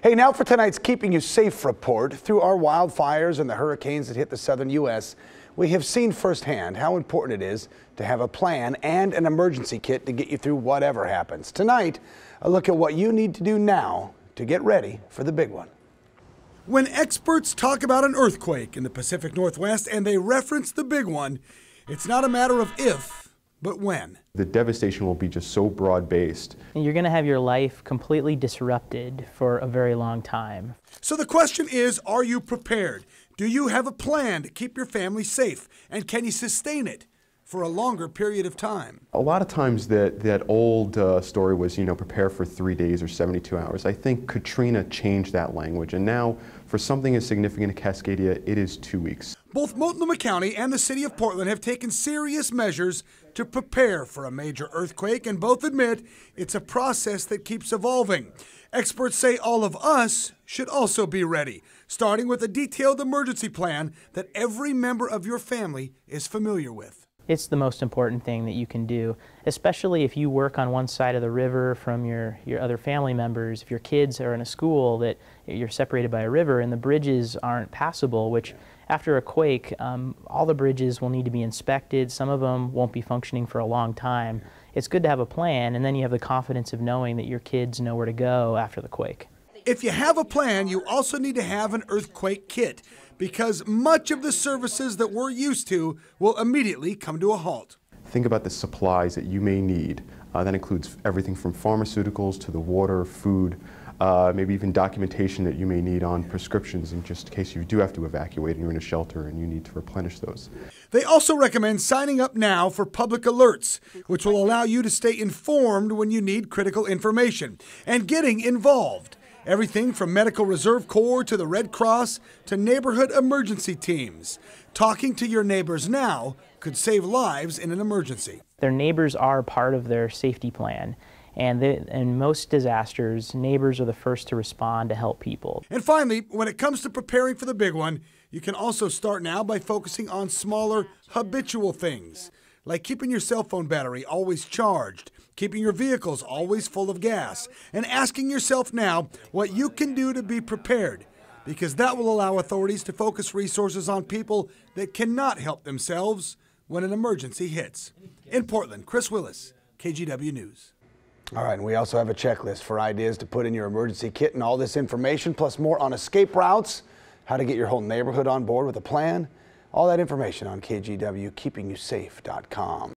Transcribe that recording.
Hey, now for tonight's Keeping You Safe report. Through our wildfires and the hurricanes that hit the southern U.S., we have seen firsthand how important it is to have a plan and an emergency kit to get you through whatever happens. Tonight, a look at what you need to do now to get ready for the big one. When experts talk about an earthquake in the Pacific Northwest and they reference the big one, it's not a matter of if, but when. The devastation will be just so broad-based. You're going to have your life completely disrupted for a very long time. So the question is, are you prepared? Do you have a plan to keep your family safe? And can you sustain it for a longer period of time? A lot of times that old story was, prepare for 3 days or 72 hours. I think Katrina changed that language, and now for something as significant as Cascadia, it is 2 weeks. Both Multnomah County and the city of Portland have taken serious measures to prepare for a major earthquake, and both admit it's a process that keeps evolving. Experts say all of us should also be ready, starting with a detailed emergency plan that every member of your family is familiar with. It's the most important thing that you can do, especially if you work on one side of the river from your other family members. If your kids are in a school that you're separated by a river and the bridges aren't passable, which after a quake, all the bridges will need to be inspected. Some of them won't be functioning for a long time. It's good to have a plan, and then you have the confidence of knowing that your kids know where to go after the quake. If you have a plan, you also need to have an earthquake kit, because much of the services that we're used to will immediately come to a halt. Think about the supplies that you may need. That includes everything from pharmaceuticals to the water, food, maybe even documentation that you may need on prescriptions in just case you do have to evacuate and you're in a shelter and you need to replenish those. They also recommend signing up now for public alerts, which will allow you to stay informed when you need critical information, and getting involved. Everything from Medical Reserve Corps to the Red Cross to neighborhood emergency teams. Talking to your neighbors now could save lives in an emergency. Their neighbors are part of their safety plan. And in most disasters, neighbors are the first to respond to help people. And finally, when it comes to preparing for the big one, you can also start now by focusing on smaller, habitual things, like keeping your cell phone battery always charged, keeping your vehicles always full of gas, and asking yourself now what you can do to be prepared, because that will allow authorities to focus resources on people that cannot help themselves when an emergency hits. In Portland, Chris Willis, KGW News. All right, and we also have a checklist for ideas to put in your emergency kit and all this information, plus more on escape routes, how to get your whole neighborhood on board with a plan, all that information on KGWKeepingYouSafe.com.